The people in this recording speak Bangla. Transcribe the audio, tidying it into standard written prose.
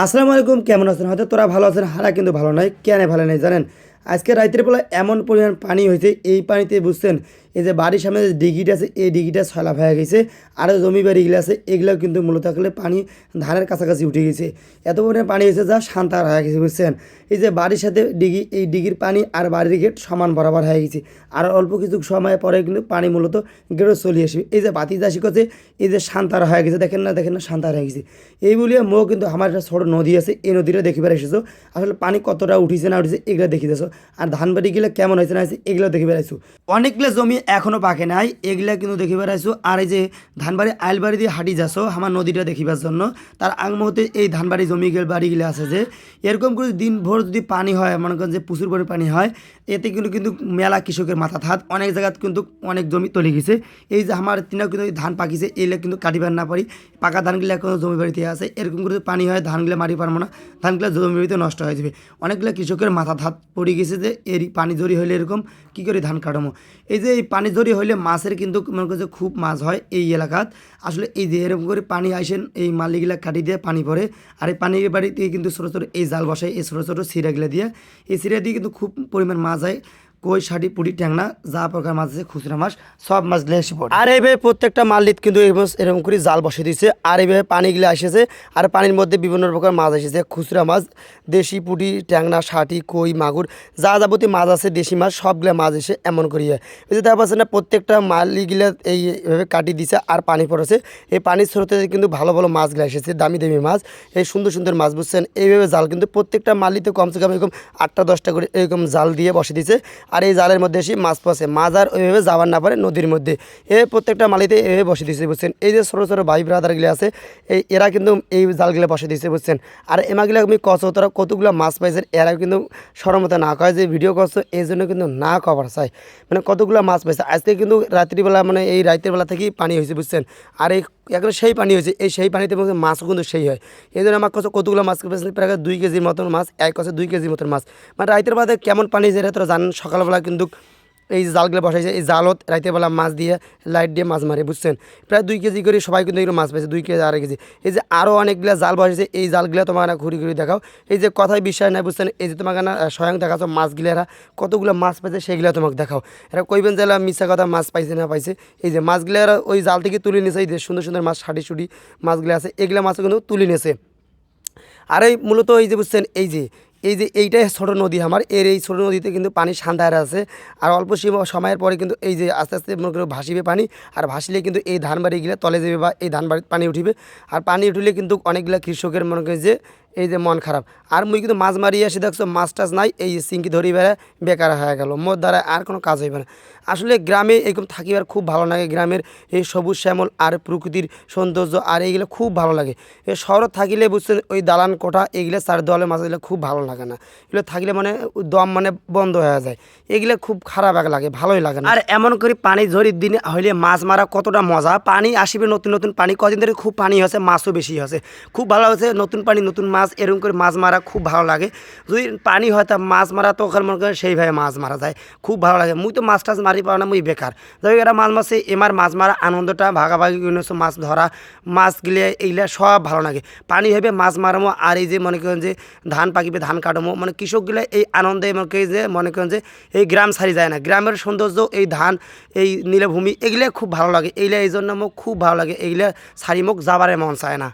আসসালামু আলাইকুম, কেমন আছেন? হয়তো তোরা ভালো আছেন, হারা কিন্তু ভালো নাই। কেন ভালো নাই জানেন? আজকে রাইতের বেলা এমন পরিমাণ পানি হয়েছে, এই পানিতে বুঝছেন এই যে বাড়ির সামনে যে ডিগিটা আছে এই ডিগিটা সয়লাভ হয়ে গেছে। আরও জমি বাড়িগুলো আছে এগুলো কিন্তু মূলত থাকলে পানি ধানের কাছাকাছি উঠে গেছে। এত পরিমাণে পানি হয়েছে যা শান্তার হয়ে গেছে বুঝছেন। এই যে বাড়ির সাথে ডিগি, এই ডিগির পানি আর বাড়ির গেট সমান বরাবর হয়ে গেছে। আর অল্প কিছু সময় পরে কিন্তু পানি মূলত গেটও চলে আসবে। এই যে বাতি চাষি করছে এই যে শান্তার হয়ে গেছে, দেখেন না শান্তার হয়ে গেছে। এই বলিয়ে মো কিন্তু আমার একটা ছোটো নদী আছে, এই নদীটা দেখিবার এসেছো। আসলে পানি কতটা উঠিছে না উঠিছে এগুলো দেখি যাচ্ছ। আর ধান বাড়িগুলো কেমন হয়েছে না হয়েছে এগুলো দেখি বেড়াইছো। অনেকগুলো জমি এখনও পাকে নাই, এগুলা কিন্তু দেখি বেড়াইছো। আর এই যে ধানবাড়ি আইলবাড়ি দিয়ে হাঁটি যাচ্ছ আমার নদীটা দেখিবার জন্য, তার আগ মুহূর্তে এই ধানবাড়ি জমিগুলো বাড়িগুলো আছে যে এরকম করে দিনভর যদি পানি হয়, মনে করেন যে প্রচুর পরিমাণে পানি হয়, এতে কিন্তু মেলা কৃষকের মাথা হাত অনেক জায়গায় কিন্তু অনেক জমি তলে গেছে। এই যে আমার তিনাও কিন্তু ধান পাকিছে এইগুলো কিন্তু কাটিবার না পারি, পাকা ধানগুলো এখনও জমি বাড়িতে আছে। এরকম করে পানি হয় ধানগুলো মারি পারবো না, ধানগুলো জমি বাড়িতে নষ্ট হয়ে যাবে। অনেকগুলো কৃষকের মাথা হাত পড়ে গেছে যে এর পানি জড়ি হলে এরকম কী করে ধান কাটামো। এই যে এই পানি জড়ি হইলে মাছের কিন্তু মনে করছে খুব মাছ হয় এই এলাকাত। আসলে এই যে এরকম করে পানি আসেন এই মালিগুলা কাটি দিয়ে পানি পড়ে, আর এই পানির বাড়িতে কিন্তু ছোটো ছোটো এই জাল বসায়, এই ছোটো ছোটো সিরাগুলা দিয়ে, এই সিরা দিয়ে কিন্তু খুব পরিমাণ মাছ হয়। কই, ষাটি, পুঁটি, ট্যাংনা যা প্রকার মাছ আছে খুচরা মাছ সব মাছগুলো এসে পড়ে। আর এইভাবে প্রত্যেকটা মালিত কিন্তু এরকম করে জাল বসে দিয়েছে। আর এইভাবে পানিগুলো এসেছে, আর পানির মধ্যে বিভিন্ন প্রকার মাছ এসেছে, খুচরা মাছ, দেশি, পুঁটি, ট্যাংনা, ষাটি, কই, মাগুর যা যাবতীয় মাছ আছে দেশি মাছ সবগুলো মাছ এসে এমন করিয়ে ওই যে দেখা পাচ্ছে না প্রত্যেকটা মালিগুলা এইভাবে কাটি দিছে আর পানি পড়েছে। এই পানির স্রোতে কিন্তু ভালো ভালো মাছগুলো এসেছে, দামি দামি মাছ, এই সুন্দর সুন্দর মাছ বুঝছেন। এইভাবে জাল কিন্তু প্রত্যেকটা মালিতে কমসে কম এরকম 8টা 10টা করে এরকম জাল দিয়ে বসে দিয়েছে। আর এই জালের মধ্যে এসে মাছ পড়ছে, মাছ আর ওইভাবে যাবার না পারে নদীর মধ্যে, প্রত্যেকটা মালিতে এভাবে বসে দিয়েছে বুঝছেন। এই যে ছোটো ছোটো ভাই ব্রাদারগুলো আছে এরা কিন্তু এই জালগুলো বসে দিয়েছে বুঝছেন। আর এমাগুলো আমি কত তারা কতগুলো মাছ পাইছে এরা কিন্তু সরমতে না কয় যে ভিডিও করছো এই জন্য কিন্তু না কভার চাই, মানে কতগুলো মাছ পাইছে আজকে কিন্তু রাত্রিবেলা, মানে এই রাতের বেলা থেকেই পানি হয়েছে বুঝছেন। আর এই একদম সেই পানি হয়েছে, এই সেই পানিতে মাছও কিন্তু সেই হয়। এই জন্য আমার কাছে কতগুলো মাছ পেয়েছে প্রায় 2 কেজির মতন মাছ, এক কাছে 2 কেজির মতন মাছ। মানে রাতের বেলাতে কেমন পানি যেটা তোরা জানেন, সকালবেলা কিন্তু এই জালগুলো বসাইছে, এই জালত রাতের বেলা মাছ দিয়ে লাইট দিয়ে মাছ মারে বুঝছেন। প্রায় 2 কেজি করে সবাই কিন্তু এগুলো মাছ পাইছে, 2 কেজি 2.5 কেজি। এই যে আরও অনেকগুলো জাল বসেছে, এই জালগুলো তোমার না ঘুরি ঘুরি দেখাও। এই যে কথায় বিশ্বাস নাই বুঝছেন, এই যে তোমাকে না স্বয়ং দেখাচ্ছ মাছগুলো এরা কতগুলো মাছ পাইছে সেগুলো তোমাকে দেখাও। এরা কইবেন যে মিথ্যা কথা মাছ পাইছে না পাইছে। এই যে মাছগুলো এরা ওই জাল থেকে তুলে নিয়েছে, এই যে সুন্দর সুন্দর মাছ, ষাটি সুটি মাছগুলো আছে এগুলো মাছও কিন্তু তুলে নিয়েছে। আর এই মূলত এই যে বুঝছেন এইটাই ছোটো নদী আমার, এই ছোটো নদীতে কিন্তু পানি শান্তায় আছে। আর অল্প সময়ের পরে কিন্তু এই যে আস্তে আস্তে মনে করে ভাসিবে পানি, আর ভাসিলে কিন্তু এই ধান বাড়িগুলো তলে যাবে বা এই ধান বাড়িতে পানি উঠিবে। আর পানি উঠিলে কিন্তু অনেকগুলো কৃষকের মনে করে যে এই যে মন খারাপ। আর মুই কিন্তু মাছ মারিয়ে এসে দেখছো মাছ টাছ নাই, এই সিঙ্কি ধরি বেড়া বেকার হয়ে গেল, মোর দ্বারা আর কোনো কাজ হইবে না। আসলে গ্রামে এরকম থাকিবার খুব ভালো লাগে, গ্রামের এই সবুজ শ্যামল আর প্রকৃতির সৌন্দর্য আর এইগুলো খুব ভালো লাগে। এই শহর থাকিলে বুঝছেন ওই দালান কোঠা এগুলো চার দেওয়ালে মাছ এগুলো খুব ভালো লাগে না, এগুলো থাকলে মানে দম মানে বন্ধ হয়ে যায়, এগুলো খুব খারাপ লাগে, ভালোই লাগে না। আর এমন করে পানি ঝড়ির দিনে হইলে মাছ মারা কতটা মজা, পানি আসিবে নতুন নতুন পানি, কদিন ধরে খুব পানি হয়েছে, মাছও বেশি হয়েছে, খুব ভালো হয়েছে, নতুন পানি নতুন মাছ, এরকম করে মাছ মারা খুব ভালো লাগে। যদি পানি হয় তা মাছ মারা তো ওখানে মনে করেন সেইভাবে মাছ মারা যায়, খুব ভালো লাগে। মুই তো মাছ টাছ মারি পাও না, মুই বেকার। যাই এরা মাছ মাছে এমার মাছ মারা আনন্দটা ভাগাভাগি মাছ ধরা মাছ গিলে এইগুলা সব ভালো লাগে। পানি হবে মাছ মারামো, আর এই যে মনে করেন যে ধান পাকিবে ধান কাটামো, মানে কৃষকগুলা এই আনন্দে মনে করেন যে এই গ্রাম ছাড়ি যায় না, গ্রামের সৌন্দর্য এই ধান এই নীলভূমি এগুলো খুব ভালো লাগে, এইগুলা এই জন্য মোক খুব ভালো লাগে, এইগুলা ছাড়ি মোক যাবারে মন চায় না।